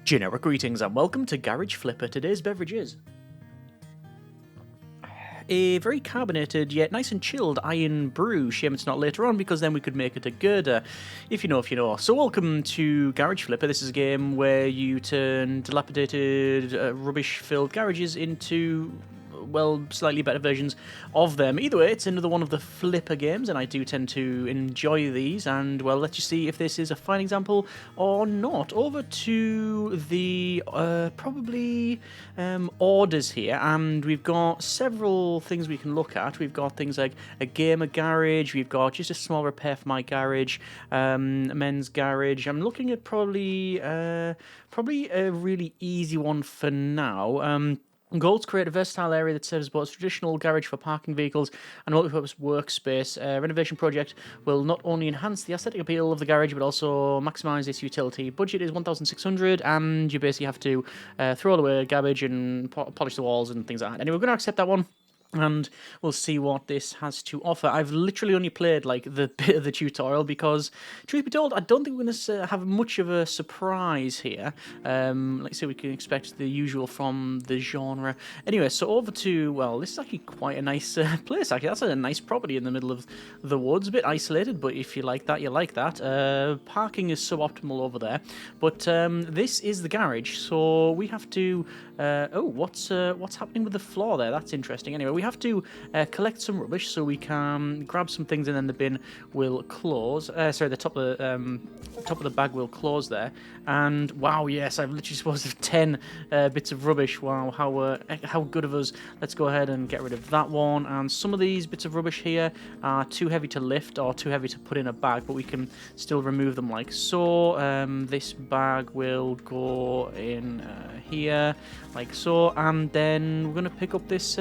Generic greetings and welcome to Garage Flipper. Today's beverage is a very carbonated yet nice and chilled iron brew. Shame it's not later on because then we could make it a girder. If you know, if you know. So welcome to Garage Flipper. This is a game where you turn dilapidated, rubbish-filled garages into, well, slightly better versions of them. Either way, it's another one of the Flipper games, and I do tend to enjoy these, and, well, let's just see if this is a fine example or not. Over to the, orders here, and we've got several things we can look at. We've got things like a gamer garage, we've got just a small repair for my garage, a men's garage. I'm looking at probably a really easy one for now. Goals create a versatile area that serves both traditional garage for parking vehicles and multi-purpose workspace. Renovation project will not only enhance the aesthetic appeal of the garage but also maximise its utility. Budget is 1,600, and you basically have to throw away garbage and polish the walls and things like that. Anyway, we're going to accept that one, and we'll see what this has to offer. I've literally only played like the bit of the tutorial because, truth be told, I don't think we're going to have much of a surprise here. Like I say, we can expect the usual from the genre. Anyway, so over to, well, this is actually quite a nice place, actually. That's a nice property in the middle of the woods, a bit isolated, but if you like that, you like that. Parking is suboptimal over there, but this is the garage, so we have to... what's happening with the floor there? That's interesting. Anyway, we have to collect some rubbish so we can grab some things, and then the bin will close. Sorry, the top of the bag will close there. And wow, yes, I've literally supposed to have 10 bits of rubbish. Wow, how good of us. Let's go ahead and get rid of that one. And some of these bits of rubbish here are too heavy to lift or too heavy to put in a bag, but we can still remove them like so. This bag will go in here like so, and then we're going to pick up this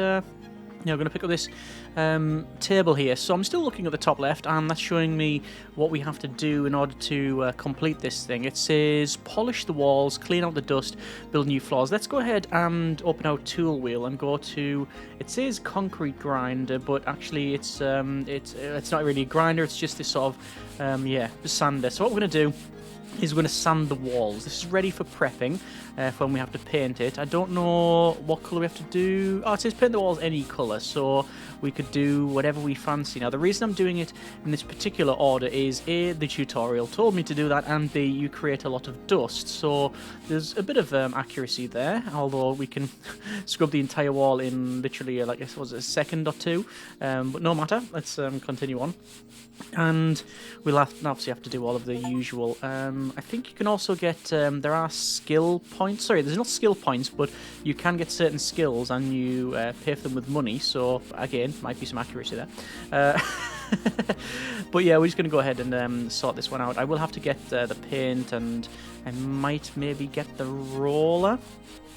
table here. So I'm still looking at the top left, and that's showing me what we have to do in order to complete this thing. It says polish the walls, clean out the dust, build new floors. Let's go ahead and open our tool wheel and go to, it says concrete grinder, but actually it's not really a grinder, it's just this sort of sander. So what we're going to do is we're going to sand the walls. This is ready for prepping for when we have to paint it. I don't know what colour we have to do. Oh, it says paint the walls any colour, so we could do whatever we fancy. Now, the reason I'm doing it in this particular order is A, the tutorial told me to do that, and B, you create a lot of dust. So there's a bit of accuracy there, although we can scrub the entire wall in literally, like, I suppose, a second or two. But no matter, let's continue on. And we'll obviously have to do all of the usual. I think you can also get, there are skill points. Sorry, there's not skill points, but you can get certain skills and you pay for them with money. So, again, might be some accuracy there. But yeah, we're just going to go ahead and sort this one out. I will have to get the paint, and I might maybe get the roller.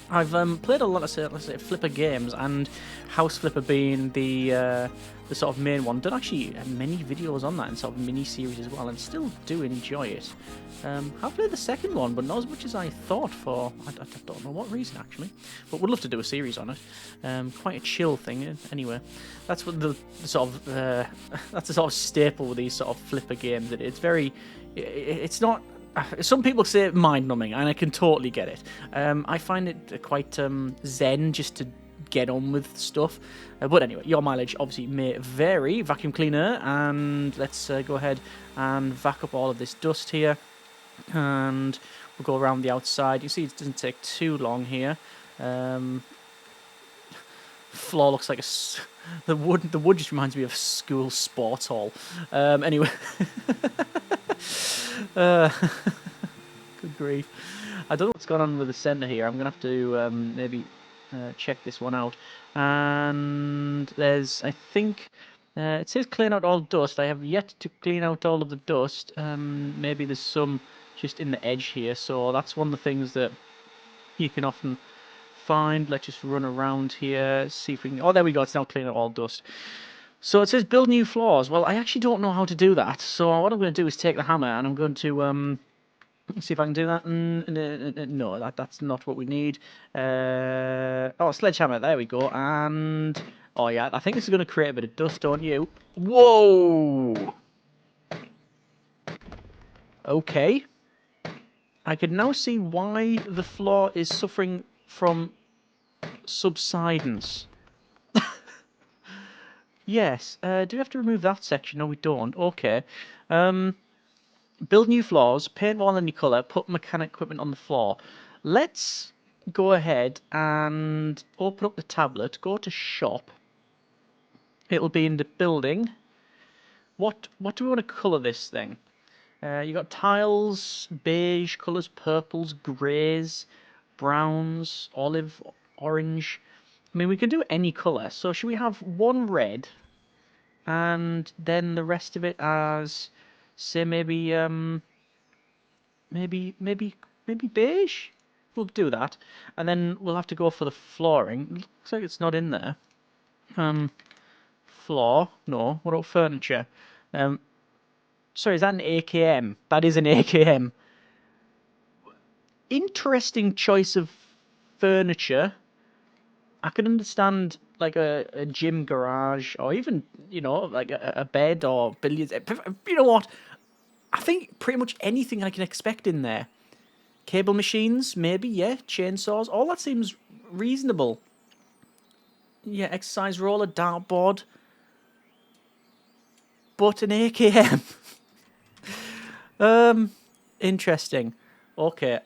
I've played a lot of, let's say, Flipper games, and House Flipper being the sort of main one. Done actually many videos on that and sort of mini-series as well, and still do enjoy it. I've played the second one, but not as much as I thought for, I don't know what reason actually, but would love to do a series on it. Quite a chill thing. Anyway, that's what the sort of, that's the sort of staple with these sort of Flipper games. It's very, it's not... Some people say mind-numbing, and I can totally get it. I find it quite zen just to get on with stuff. But anyway, your mileage obviously may vary. Vacuum cleaner, and let's go ahead and vac up all of this dust here. And we'll go around the outside. You see it doesn't take too long here. Floor looks like the wood just reminds me of school sports hall. Anyway. Good grief. I don't know what's going on with the centre here. I'm going to have to maybe check this one out. And there's, I think, it says clean out all dust. I have yet to clean out all of the dust. Maybe there's some just in the edge here. So that's one of the things that you can often find. Let's just run around here, see if we can... Oh, there we go. It's now clean out all dust. So it says build new floors. Well, I actually don't know how to do that. So what I'm going to do is take the hammer, and I'm going to see if I can do that. No, that's not what we need. Sledgehammer. There we go. And oh yeah, I think this is going to create a bit of dust, don't you? Whoa. Okay. I can now see why the floor is suffering from subsidence. Yes. Do we have to remove that section? No, we don't. Okay. Build new floors, paint wall any colour, put mechanic equipment on the floor. Let's go ahead and open up the tablet, go to shop. It'll be in the building. What do we want to colour this thing? You got tiles, beige colours, purples, greys, browns, olive, orange. I mean, we can do any colour. So should we have one red, and then the rest of it as, say, maybe beige? We'll do that. And then we'll have to go for the flooring. Looks like it's not in there. Floor? No. What about furniture? Sorry, is that an AKM? That is an AKM. Interesting choice of furniture. I can understand like a gym garage, or even, like a bed or billiards. You know what? I think pretty much anything I can expect in there. Cable machines, maybe, yeah. Chainsaws, all that seems reasonable. Yeah, exercise roller, dartboard, but an AKM. Interesting. Okay,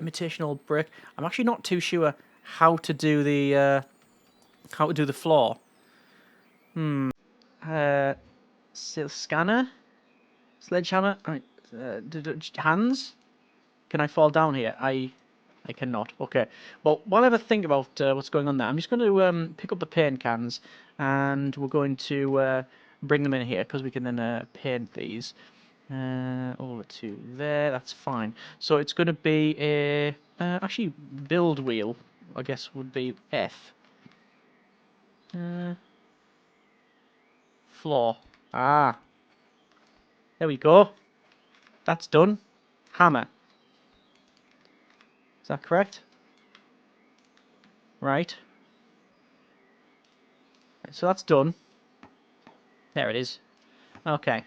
imitational brick. I'm actually not too sure how to do the floor. Uh, Scanner, sledgehammer. Hands. Can I fall down here? I cannot. Okay. Well, while I have a think about what's going on there, I'm just going to pick up the paint cans, and we're going to bring them in here because we can then paint these. Over to there. That's fine. So it's going to be a actually build wheel. I guess would be F. Floor. Ah, there we go. That's done. Hammer. Is that correct? Right. So that's done. There it is. Okay.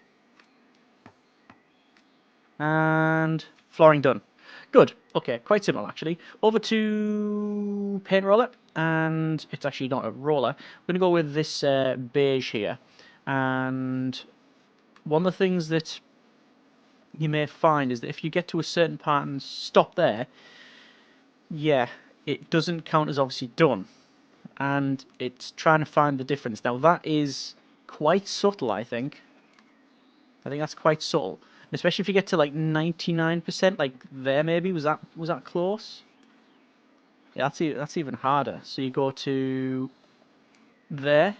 And flooring done. Good. Okay, quite simple actually. Over to paint roller, and it's actually not a roller. I'm going to go with this beige here. And one of the things that you may find is that if you get to a certain part and stop there, yeah, it doesn't count as obviously done. And it's trying to find the difference. Now that is quite subtle, I think. I think that's quite subtle, especially if you get to like 99%, like there maybe. Was that close? Yeah, that's even harder. So you go to there.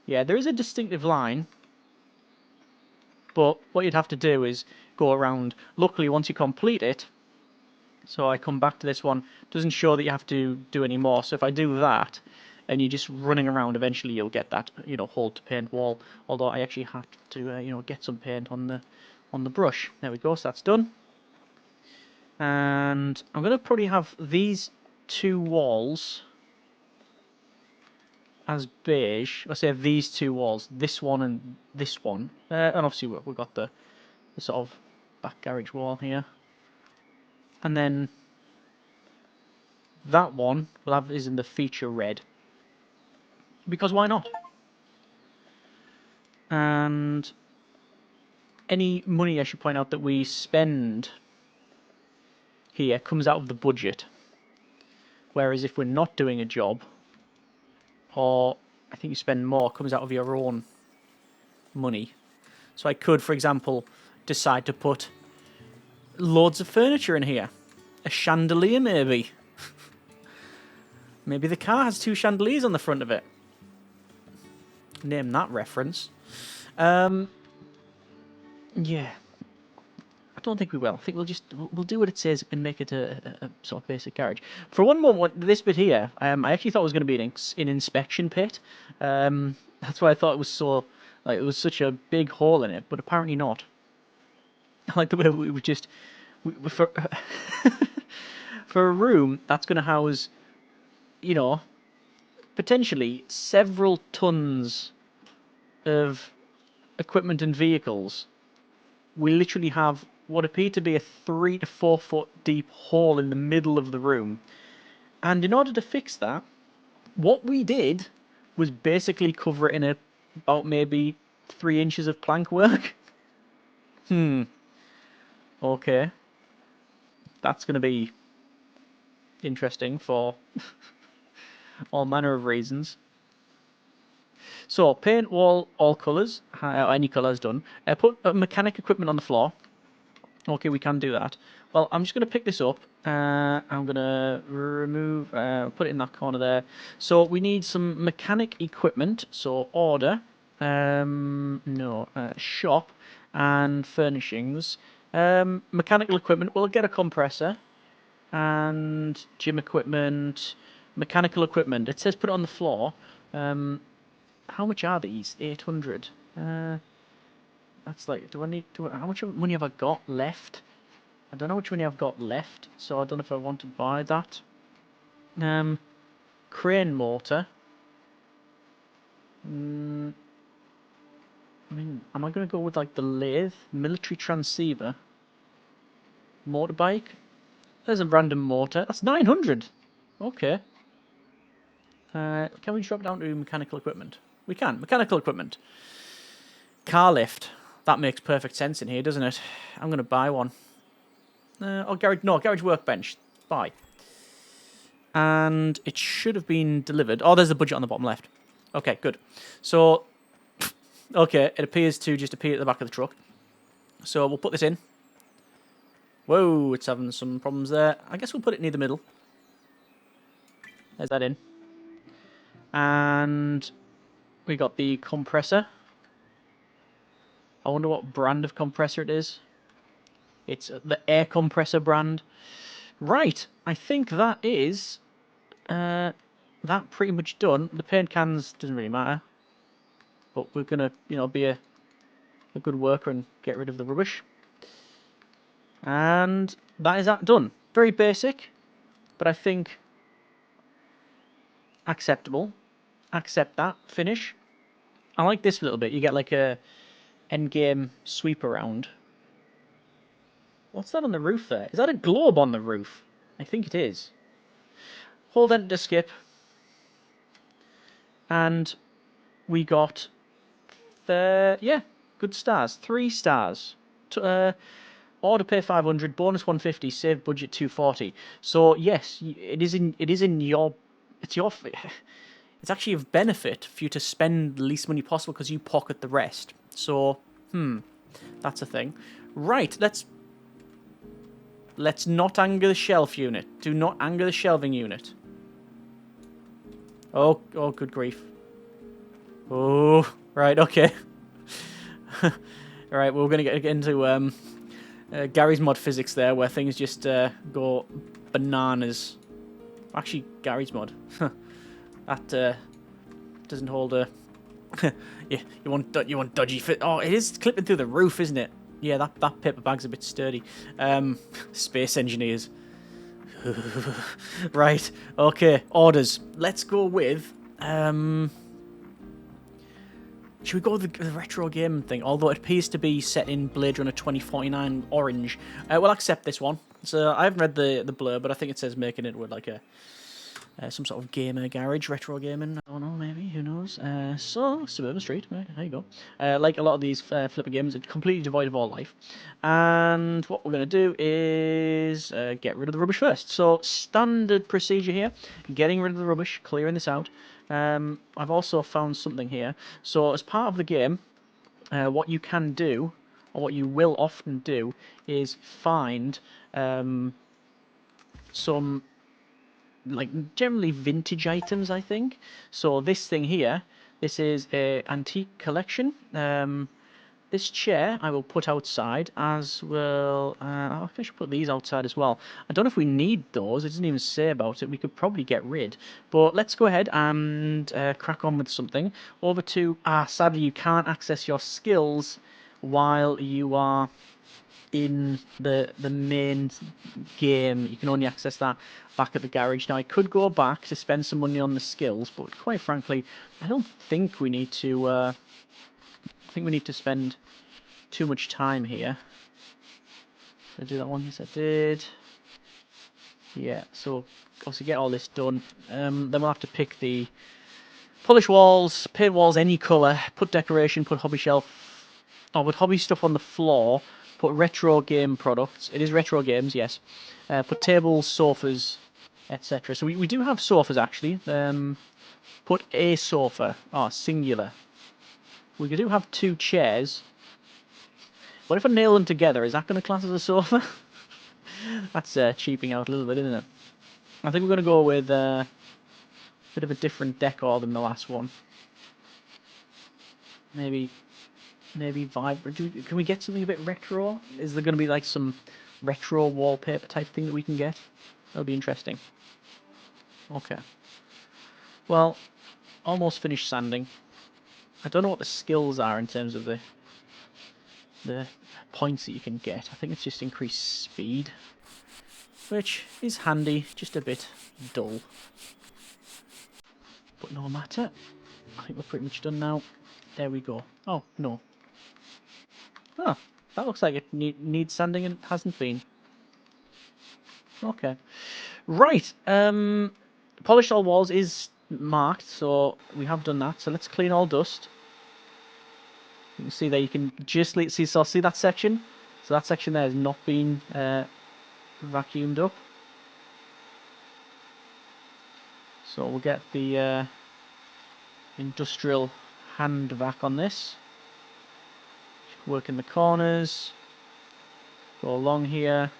Yeah, there is a distinctive line, but what you'd have to do is go around. Luckily, once you complete it, so I come back to this one, doesn't show that you have to do any more. So if I do that, and you're just running around, eventually you'll get that, hold to paint wall. Although I actually had to, get some paint on the brush. There we go. So that's done. And I'm going to probably have these two walls as beige. I say these two walls, this one and this one. And obviously we've got the sort of back garage wall here. And then that one will have is in the feature red. Because why not? And any money, I should point out, that we spend here comes out of the budget. Whereas if we're not doing a job, or I think you spend more, comes out of your own money. So I could, for example, decide to put loads of furniture in here. A chandelier, maybe. Maybe the car has two chandeliers on the front of it. Name that reference. Yeah. I don't think we will. I think we'll do what it says and make it a sort of basic garage. For one moment, this bit here, I actually thought it was going to be an inspection pit. That's why I thought it was so, like, it was such a big hole in it, but apparently not. I like the way we just for for a room that's going to house, potentially several tons of equipment and vehicles. We literally have what appeared to be a 3 to 4 foot deep hole in the middle of the room. And in order to fix that, what we did was basically cover it in about maybe 3 inches of plank work. Okay. That's going to be interesting for all manner of reasons. So, paint wall all colours, any colours done. Put mechanic equipment on the floor. Okay, we can do that. Well, I'm just going to pick this up. I'm going to remove, put it in that corner there. So we need some mechanic equipment. So order, shop and furnishings. Mechanical equipment, we'll get a compressor. And gym equipment, mechanical equipment. It says put it on the floor. How much are these? 800. That's like, how much money have I got left? I don't know which money I've got left, so I don't know if I want to buy that. Crane mortar. I mean, am I going to go with like the lathe? Military transceiver. Motorbike. There's a random mortar. That's 900. Okay. Can we drop down to mechanical equipment? We can. Mechanical equipment. Car lift. That makes perfect sense in here, doesn't it? I'm going to buy one. Garage workbench. Buy. And it should have been delivered. Oh, there's the budget on the bottom left. Okay, good. So, okay, it appears to just appear at the back of the truck. So we'll put this in. Whoa, it's having some problems there. I guess we'll put it near the middle. There's that in. And we got the compressor. I wonder what brand of compressor it is. It's the air compressor brand. Right, I think that is that pretty much done. The paint cans doesn't really matter, but we're gonna, be a good worker and get rid of the rubbish. And that is that done. Very basic, but I think acceptable. Accept that. Finish. I like this a little bit. You get like a end game sweep around. What's that on the roof there? Is that a globe on the roof? I think it is. Hold enter to skip. And we got good stars. 3 stars. Order pay 500, bonus 150, save budget 240. So yes, it's actually of benefit for you to spend the least money possible because you pocket the rest. So, that's a thing. Right, let's not anger the shelf unit. Do not anger the shelving unit. Oh, good grief. Oh, right, okay. Alright, well, we're going to get into Gary's mod physics there, where things just go bananas. Actually, Gary's mod. That doesn't hold a... yeah, you want dodgy fit. Oh, it is clipping through the roof, isn't it? Yeah, that paper bag's a bit sturdy. Space engineers. Right, okay, orders. Let's go with... should we go with the retro game thing? Although it appears to be set in Blade Runner 2049 orange. We'll accept this one. So I haven't read the blurb, but I think it says making it with like a some sort of gamer garage, retro gaming. I don't know, maybe, who knows. So Suburban Street, there you go. Like a lot of these flipper games, it's completely devoid of all life. And what we're going to do is get rid of the rubbish first. So standard procedure here, getting rid of the rubbish, clearing this out. I've also found something here. So as part of the game, what you can do, or what you will often do, is find some, like, generally vintage items, I think. So this thing here, this is a antique collection. This chair I will put outside, as well. I think I should put these outside as well. I don't know if we need those. It doesn't even say about it. We could probably get rid. But let's go ahead and crack on with something. Over to... sadly, you can't access your skills while you are in the main game. You can only access that back at the garage. Now, I could go back to spend some money on the skills, but quite frankly, I don't think we need to... I think we need to spend too much time here. Did I do that one? Yes, I did. Yeah, so obviously get all this done. Then we'll have to pick the polish walls, paint walls any colour, put decoration, put hobby shelf, put hobby stuff on the floor, put retro game products. It is retro games, yes. Put tables, sofas, etc. So we do have sofas actually. Put a sofa, singular. We do have 2 chairs. What if I nail them together? Is that going to class as a sofa? That's cheaping out a little bit, isn't it? I think we're going to go with a bit of a different decor than the last one. Maybe vibrant. Can we get something a bit retro? Is there going to be like some retro wallpaper type thing that we can get? That'll be interesting. Okay. Well, almost finished sanding. I don't know what the skills are in terms of the points that you can get. I think it's just increased speed, which is handy, just a bit dull. But no matter. I think we're pretty much done now. There we go. Oh, no. Oh, that looks like it needs sanding and it hasn't been. Okay. Right. Polished all walls is marked, so we have done that. So let's clean all dust. You can see there, you can just see that section? So that section there has not been vacuumed up. So we'll get the industrial hand vac on this. Work in the corners. Go along here.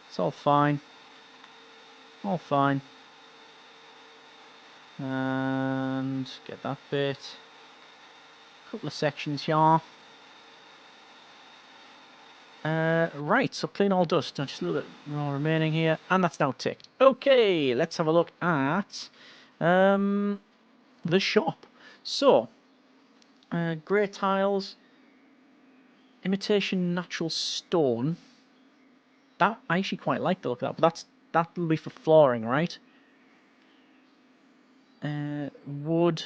It's all fine. All fine. And get that bit. Couple of sections here. Right, so clean all dust. Just a little bit more remaining here, and that's now ticked. Okay, let's have a look at the shop. So, grey tiles, imitation natural stone. That I actually quite like the look of that, but that'll be for flooring, right? Wood.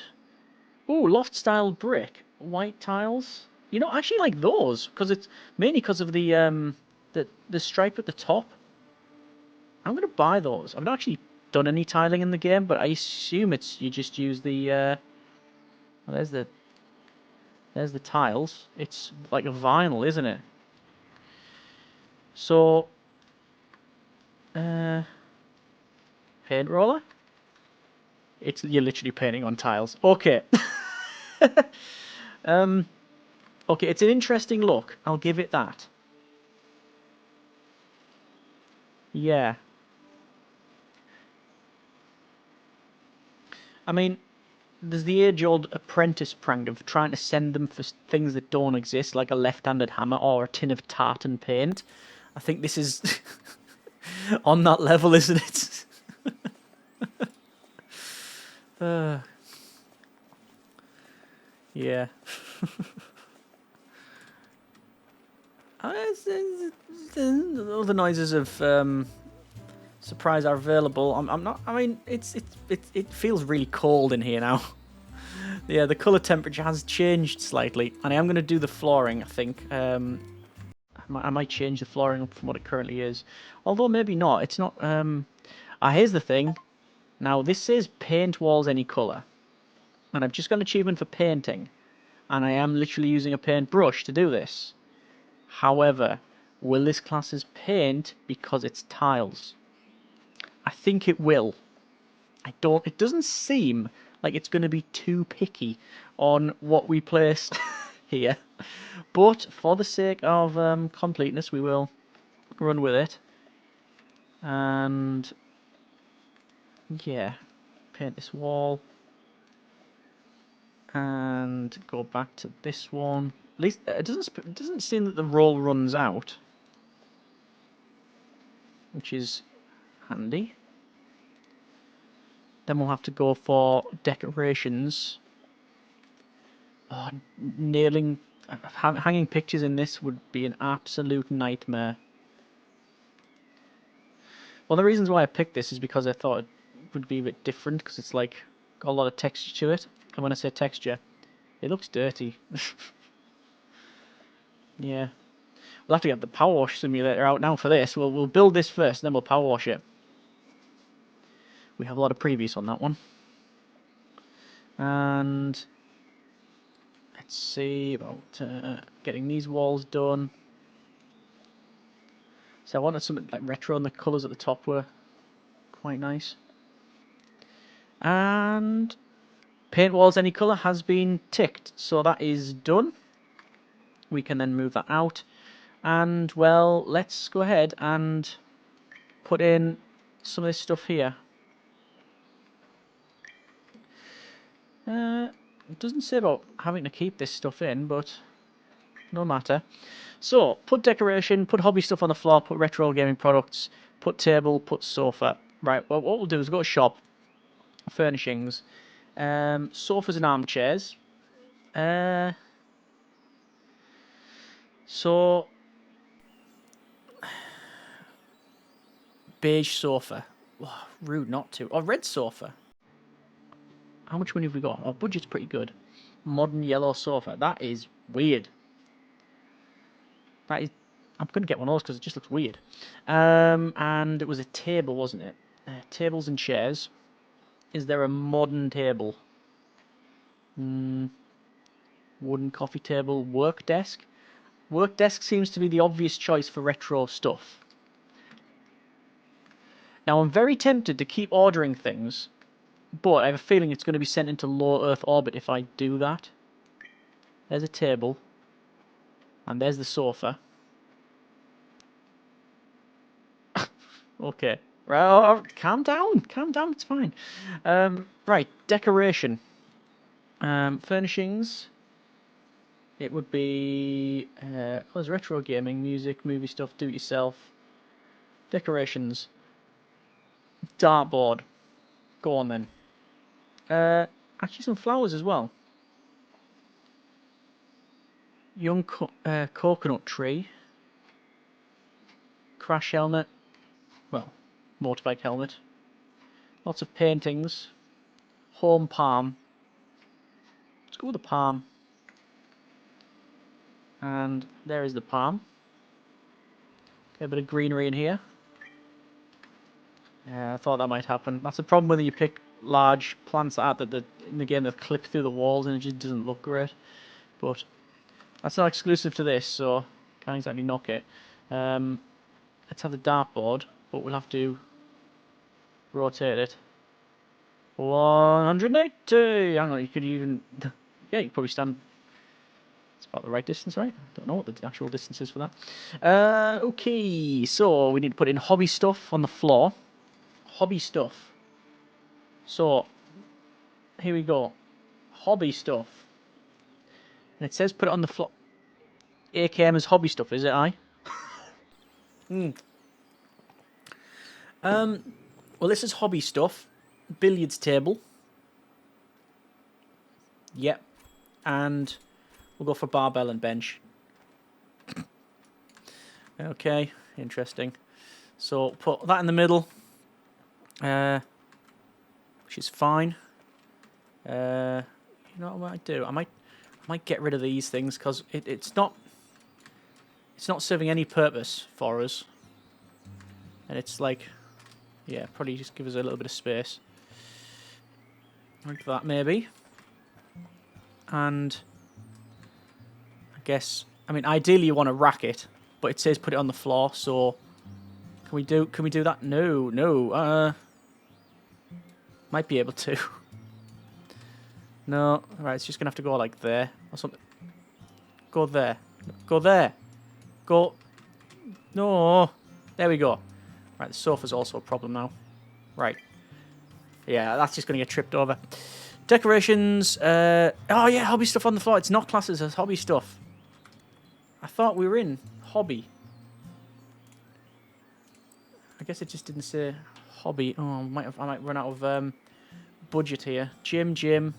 Ooh, loft style brick, white tiles. You know, I actually like those because it's mainly because of the stripe at the top. I'm gonna buy those. I've not actually done any tiling in the game, but I assume you just use the well, there's the tiles. It's like a vinyl, isn't it? So paint roller. You're literally painting on tiles. Okay. Okay, it's an interesting look. I'll give it that. Yeah. I mean, there's the age-old apprentice prank of trying to send them for things that don't exist, like a left-handed hammer or a tin of tartan paint. I think this is on that level, isn't it? Yeah. All the noises of surprise are available. I'm not. I mean, it feels really cold in here now. Yeah, the color temperature has changed slightly, and I am going to do the flooring. I think I might change the flooring from what it currently is, although maybe not. It's not. Here's the thing. Now this says paint walls any color, and I've just got an achievement for painting, and I am literally using a paintbrush to do this. However, will this class as paint because it's tiles? I think it will. It doesn't seem like it's going to be too picky on what we place here. But for the sake of completeness, we will run with it. And yeah, paint this wall. And go back to this one. At least it doesn't seem that the roll runs out, which is handy. Then we'll have to go for decorations. Oh, hanging pictures in this would be an absolute nightmare. One of the reasons why I picked this is because I thought it would be a bit different, because it's like got a lot of texture to it. And when I say texture, it looks dirty. Yeah. We'll have to get the power wash simulator out now for this. We'll build this first, and then we'll power wash it. We have a lot of previews on that one. And let's see about getting these walls done. So I wanted something like retro, and the colours at the top were quite nice. And paint walls any colour has been ticked, so that is done. We can then move that out. And, well, let's go ahead and put in some of this stuff here. It doesn't say about having to keep this stuff in, but no matter. So, put decoration, put hobby stuff on the floor, put retro gaming products, put table, put sofa. Right, well, what we'll do is go to shop, furnishings, sofas and armchairs. So, beige sofa. Oh, rude not to. Or red sofa. How much money have we got? Our budget's pretty good. Modern yellow sofa. That is weird. That is. I'm going to get one of those because it just looks weird. And it was a table, wasn't it? Tables and chairs. Is there a modern table? Wooden coffee table. Work desk. Work desk seems to be the obvious choice for retro stuff. Now, I'm very tempted to keep ordering things, but I have a feeling it's going to be sent into low Earth orbit if I do that. There's a table. And there's the sofa. Okay. Right, calm down, it's fine. Right, decoration. Furnishings. It would be... there's retro gaming, music, movie stuff, do-it-yourself. Decorations. Dartboard. Go on then. Actually some flowers as well. Young coconut tree. Crash helmet. Well, motorbike helmet. Lots of paintings. Home palm. Let's go with the palm. And there is the palm. Okay, a bit of greenery in here. Yeah, I thought that might happen. That's the problem when you pick large plants like that in the game they clip through the walls and it just doesn't look great. But that's not exclusive to this, so can't exactly knock it. Let's have the dartboard, but we'll have to rotate it. 180! Hang on, you could even... Yeah, you could probably stand... It's about the right distance, right? Don't know what the actual distance is for that. Okay, so we need to put in hobby stuff on the floor. Hobby stuff. So, here we go. Hobby stuff. And it says put it on the floor. AKM is hobby stuff, is it, aye? Well, this is hobby stuff. Billiards table. Yep. And we'll go for barbell and bench. Okay, interesting. So put that in the middle. Which is fine. You know what I might do? I might get rid of these things because it's not serving any purpose for us. And it's like, yeah, probably just give us a little bit of space. Like that, maybe. And I guess, I mean, ideally you want to rack it, but it says put it on the floor, so can we do that? No. Might be able to. No, right, it's just gonna have to go like there or something. Go there. Go there. Go. No. There we go. Right, the sofa's also a problem now. Right. Yeah, that's just gonna get tripped over. Decorations. Oh yeah, hobby stuff on the floor. It's not classed as hobby stuff. I thought we were in hobby. I guess it just didn't say hobby. Oh, I might run out of budget here. Gym.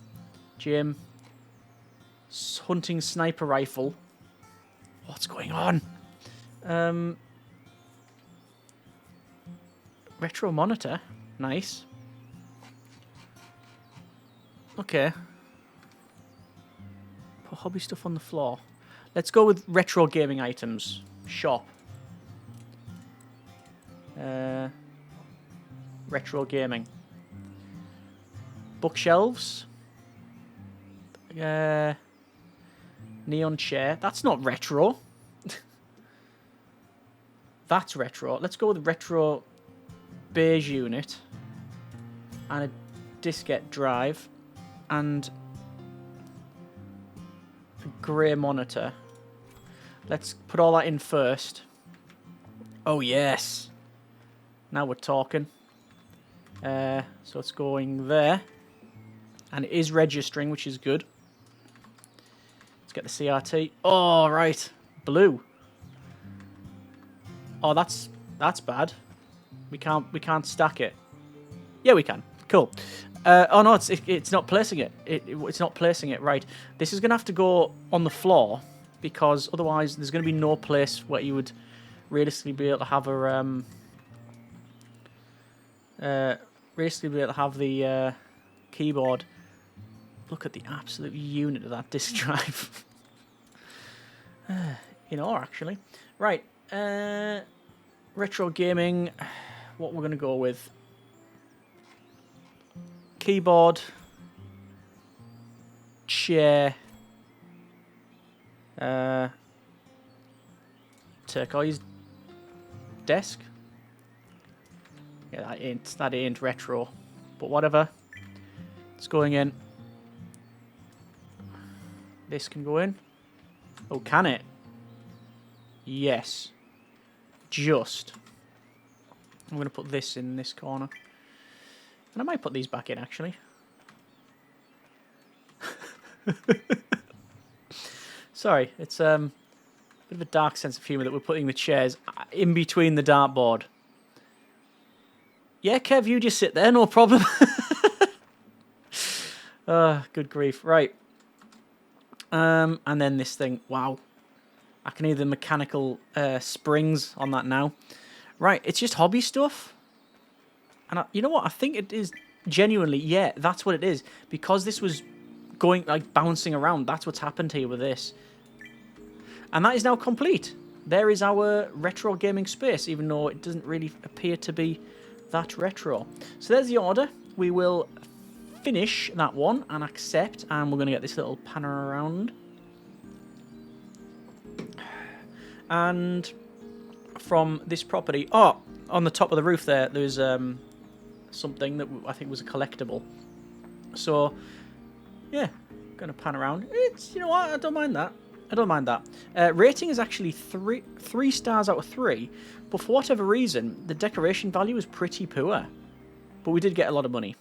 Hunting sniper rifle. What's going on? Retro monitor. Nice. Okay. Put hobby stuff on the floor. Let's go with retro gaming items. Shop. Retro gaming. Bookshelves. Neon chair. That's not retro. That's retro. Let's go with retro beige unit. And a diskette drive. And a grey monitor. Let's put all that in first. Oh, yes. Now we're talking. So it's going there. And it is registering, which is good. Let's get the CRT. Oh, right. Blue. Oh, that's bad. We can't stack it. Yeah, we can. Cool. Oh no, it's not placing it. It's not placing it right. This is gonna have to go on the floor because otherwise there's gonna be no place where you would realistically be able to have the keyboard. Look at the absolute unit of that disk drive. In awe, actually. Right. Retro gaming. What we're gonna go with. Keyboard, chair, turquoise desk. Yeah, that ain't retro, but whatever. It's going in. This can go in. Oh, can it? Yes. Just. I'm gonna put this in this corner. And I might put these back in, actually. Sorry, it's a bit of a dark sense of humour that we're putting the chairs in between the dartboard. Yeah, Kev, you just sit there, no problem. Good grief. Right. And then this thing. Wow. I can hear the mechanical springs on that now. Right, it's just hobby stuff. And you know what? I think it is genuinely, yeah, that's what it is. Because this was going, like, bouncing around, that's what's happened here with this. And that is now complete. There is our retro gaming space, even though it doesn't really appear to be that retro. So there's the order. We will finish that one and accept, and we're going to get this little panel around. And from this property, oh, on the top of the roof there's something that I think was a collectible. So, yeah, gonna pan around. It's, you know what, I don't mind that. I don't mind that. Rating is actually 3 stars out of 3, but for whatever reason, the decoration value is pretty poor. But we did get a lot of money,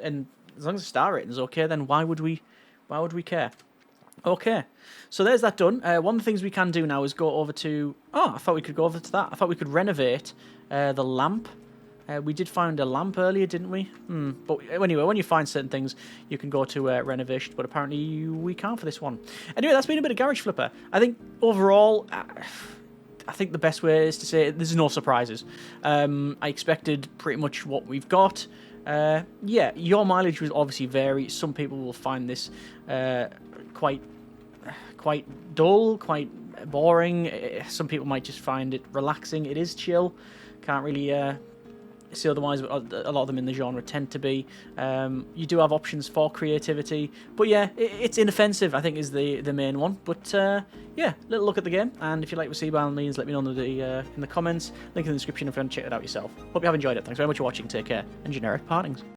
and as long as the star rating is okay, then why would we care? Okay, so there's that done. One of the things we can do now is go over to... Oh, I thought we could go over to that. I thought we could renovate the lamp. We did find a lamp earlier, didn't we? But anyway, when you find certain things, you can go to renovation, but apparently we can't for this one. Anyway, that's been a bit of Garage Flipper. I think overall, I think the best way is to say there's no surprises. I expected pretty much what we've got. Yeah, your mileage will obviously vary. Some people will find this quite dull, quite boring. Some people might just find it relaxing. It is chill. Can't really see otherwise, but a lot of them in the genre tend to be. You do have options for creativity, but yeah, it's inoffensive, I think, is the main one. But yeah, little look at the game, and if you'd like to see, by all means, let me know in the comments. Link in the description if you want to check it out yourself. Hope you have enjoyed it. Thanks very much for watching. Take care, and generic partings.